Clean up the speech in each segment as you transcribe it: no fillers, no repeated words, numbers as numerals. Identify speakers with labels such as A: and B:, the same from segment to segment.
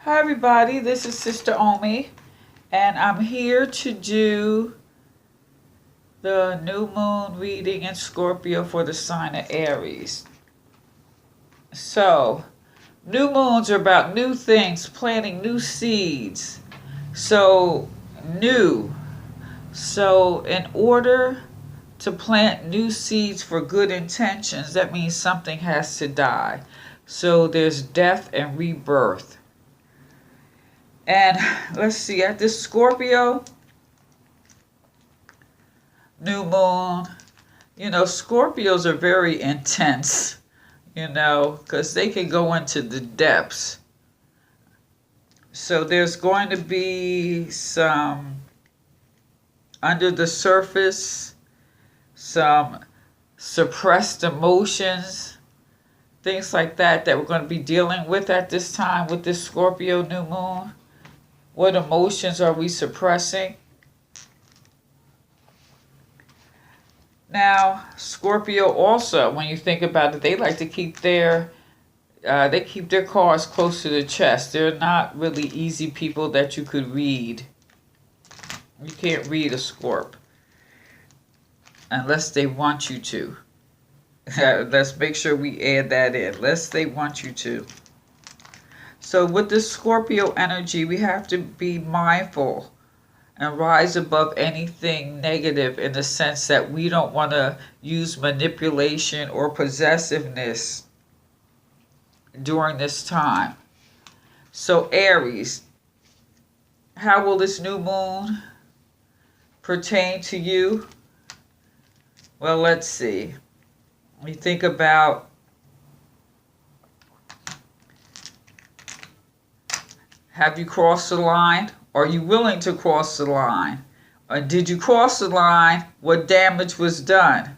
A: Hi everybody, this is Sister Omi, and I'm here to do the new moon reading in Scorpio for the sign of Aries. So, new moons are about new things, planting new seeds. So, new. So, in order to plant new seeds for good intentions, that means something has to die. So, there's death and rebirth. And let's see, at this Scorpio new moon, Scorpios are very intense, because they can go into the depths. So there's going to be some under the surface, some suppressed emotions, things like that we're going to be dealing with at this time with this Scorpio new moon. What emotions are we suppressing? Now, Scorpio also, when you think about it, they like to keep their cards close to the chest. They're not really easy people that you could read. You can't read a Scorp unless they want you to. Let's make sure we add that in. Unless they want you to. So with the Scorpio energy, we have to be mindful and rise above anything negative in the sense that we don't want to use manipulation or possessiveness during this time. So Aries, how will this new moon pertain to you? Well, let's see. We think about have you crossed the line? Are you willing to cross the line? Or did you cross the line? What damage was done?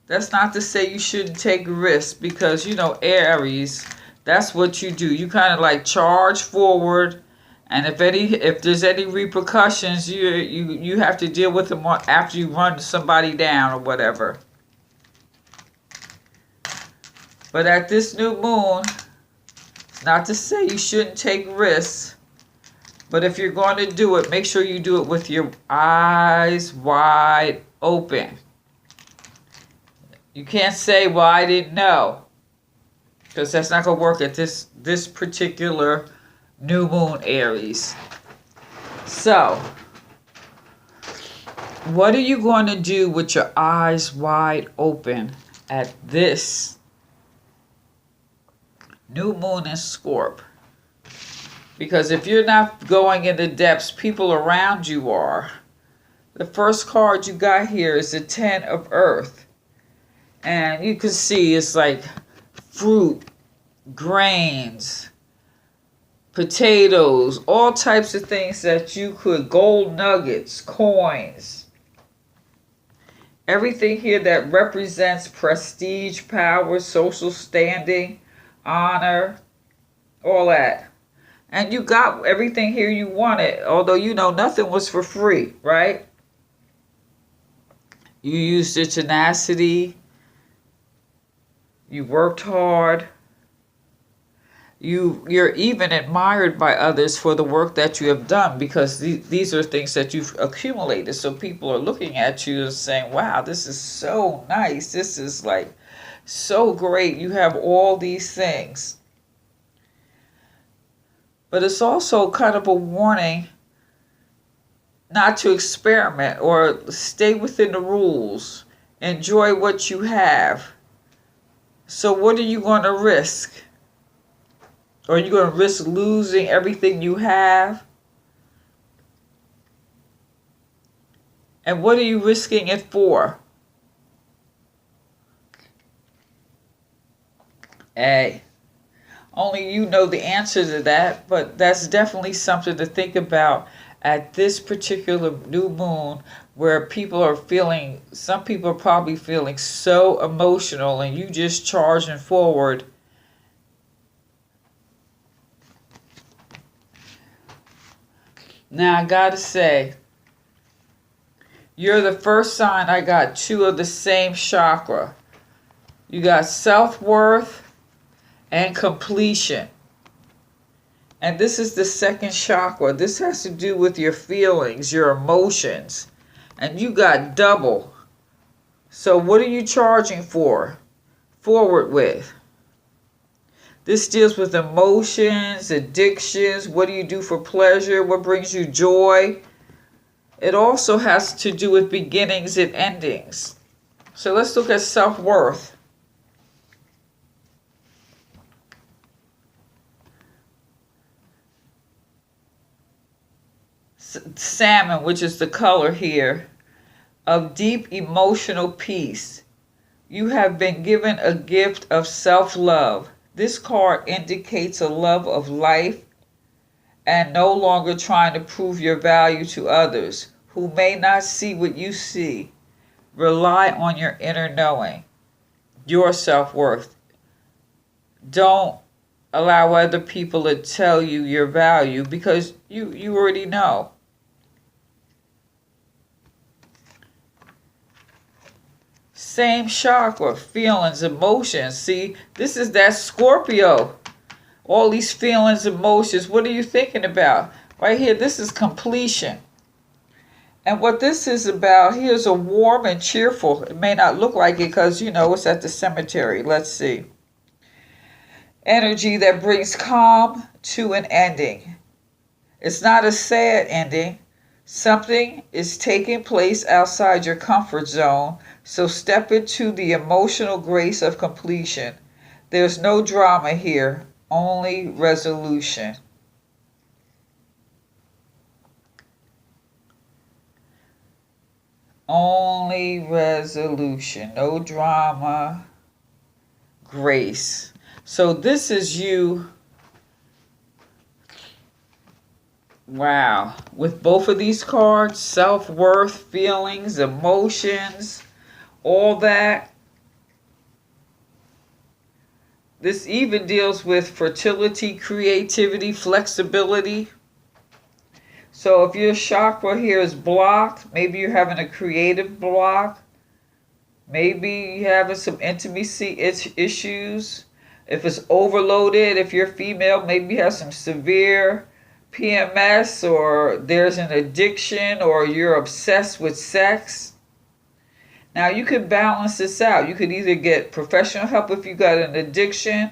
A: That's not to say you shouldn't take risks because, Aries, that's what you do. You kind of like charge forward, and if there's any repercussions, you have to deal with them after you run somebody down or whatever. But at this new moon, not to say you shouldn't take risks, but if you're going to do it, make sure you do it with your eyes wide open. You can't say, well, I didn't know, because that's not going to work at this particular new moon, Aries. So, what are you going to do with your eyes wide open at this new moon in Scorp? Because if you're not going in the depths, people around you are. The first card you got here is the 10 of Earth. And you can see it's like fruit, grains, potatoes, all types of things that you could, gold nuggets, coins. Everything here that represents prestige, power, social standing, honor, all that. And you got everything here you wanted, although nothing was for free, right? You used your tenacity. You worked hard. You're even admired by others for the work that you have done because these are things that you've accumulated. So people are looking at you and saying, wow, this is so nice. This is like so great. You have all these things. But it's also kind of a warning not to experiment or stay within the rules. Enjoy what you have. So what are you going to risk? Are you going to risk losing everything you have? And what are you risking it for? Hey. Only you know the answer to that, but that's definitely something to think about at this particular new moon where some people are probably feeling so emotional and you just charging forward. Now I gotta say, you're the first sign I got two of the same chakra. You got self-worth and completion. And this is the second chakra. This has to do with your feelings, your emotions. And you got double. So what are you charging for? Forward with. This deals with emotions, addictions. What do you do for pleasure? What brings you joy? It also has to do with beginnings and endings. So let's look at self-worth. Salmon, which is the color here, of deep emotional peace. You have been given a gift of self-love. This card indicates a love of life and no longer trying to prove your value to others who may not see what you see. Rely on your inner knowing, your self-worth. Don't allow other people to tell you your value because you already know. Same chakra, feelings, emotions. See, this is that Scorpio. All these feelings, emotions. What are you thinking about? Right here, this is completion. And what this is about, here's a warm and cheerful. It may not look like it because, it's at the cemetery. Let's see. Energy that brings calm to an ending. It's not a sad ending. Something is taking place outside your comfort zone, so step into the emotional grace of completion. There's no drama here, only resolution. Only resolution, no drama, grace. So this is you. Wow. With both of these cards, self-worth, feelings, emotions, all that. This even deals with fertility, creativity, flexibility. So if your chakra here is blocked, maybe you're having a creative block. Maybe you're having some intimacy issues. If it's overloaded, if you're female, maybe you have some severe PMS, or there's an addiction, or you're obsessed with sex. Now you could balance this out. You could either get professional help if you got an addiction,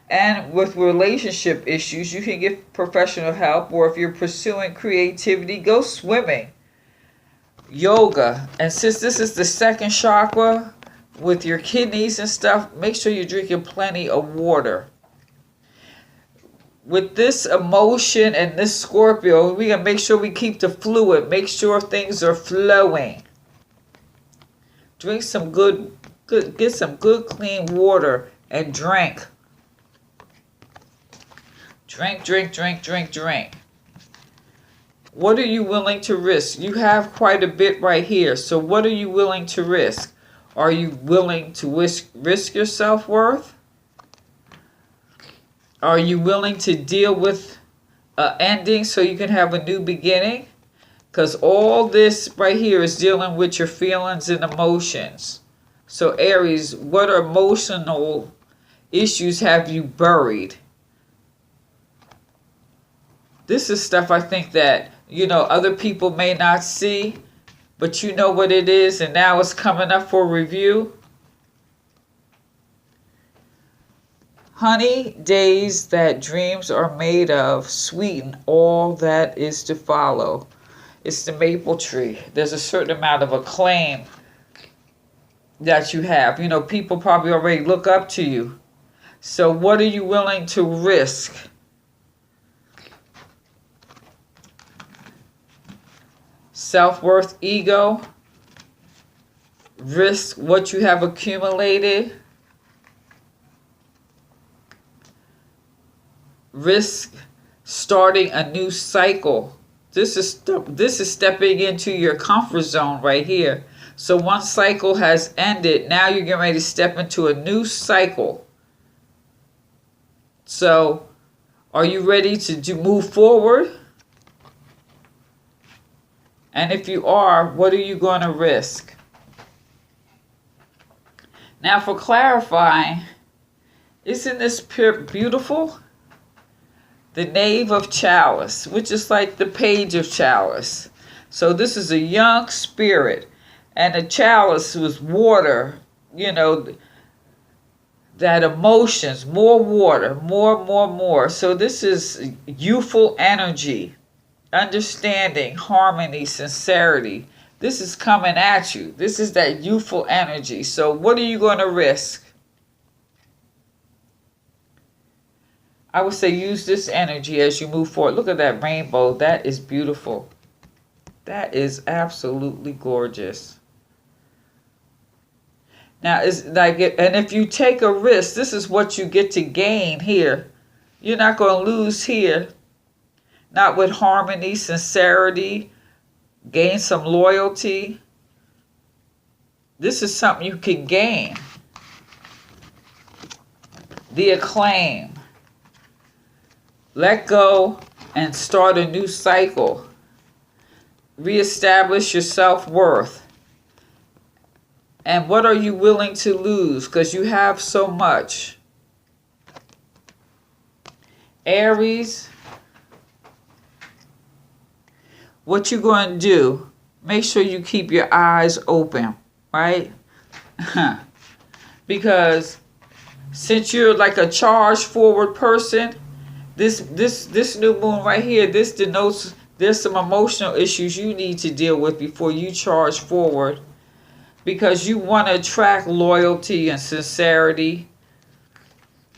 A: and with relationship issues you can get professional help, or if you're pursuing creativity, go swimming, yoga. And since this is the second chakra with your kidneys and stuff, make sure you're drinking plenty of water. With this emotion and this Scorpio, we gotta make sure we keep the fluid. Make sure things are flowing. Drink some get some good clean water and drink. Drink, drink, drink, drink, drink. What are you willing to risk? You have quite a bit right here. So what are you willing to risk? Are you willing to risk your self-worth? Are you willing to deal with an ending so you can have a new beginning? Because all this right here is dealing with your feelings and emotions. So Aries, what emotional issues have you buried? This is stuff I think that, other people may not see, but you know what it is, and now it's coming up for review. Honey, days that dreams are made of, sweeten all that is to follow. It's the maple tree. There's a certain amount of acclaim that you have. People probably already look up to you. So what are you willing to risk? Self-worth, ego. Risk what you have accumulated. Risk starting a new cycle. This is stepping into your comfort zone right here. So one cycle has ended. Now you're getting ready to step into a new cycle. So are you ready to move forward? And if you are, what are you going to risk? Now for clarifying, isn't this beautiful? the Knave of Chalice, which is like the Page of Chalice. So this is a young spirit, and the chalice was water, you know, that emotions, more water, more. So this is youthful energy, understanding, harmony, sincerity. This is coming at you. This is that youthful energy. So what are you going to risk? I would say use this energy as you move forward. Look at that rainbow. That is beautiful. That is absolutely gorgeous. Now, it's like, and if you take a risk, this is what you get to gain here. You're not going to lose here. Not with harmony, sincerity, gain some loyalty. This is something you can gain. The acclaim. Let go and start a new cycle. Reestablish your self-worth. And what are you willing to lose? Because you have so much. Aries, what you're going to do, make sure you keep your eyes open, right? Because since you're like a charged forward person, this new moon right here, this denotes there's some emotional issues you need to deal with before you charge forward. Because you want to attract loyalty and sincerity.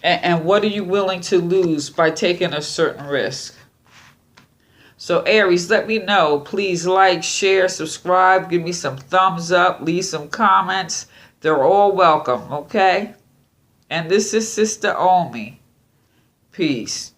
A: And what are you willing to lose by taking a certain risk? So Aries, let me know. Please like, share, subscribe. Give me some thumbs up. Leave some comments. They're all welcome, okay? And this is Sister Omi. Peace.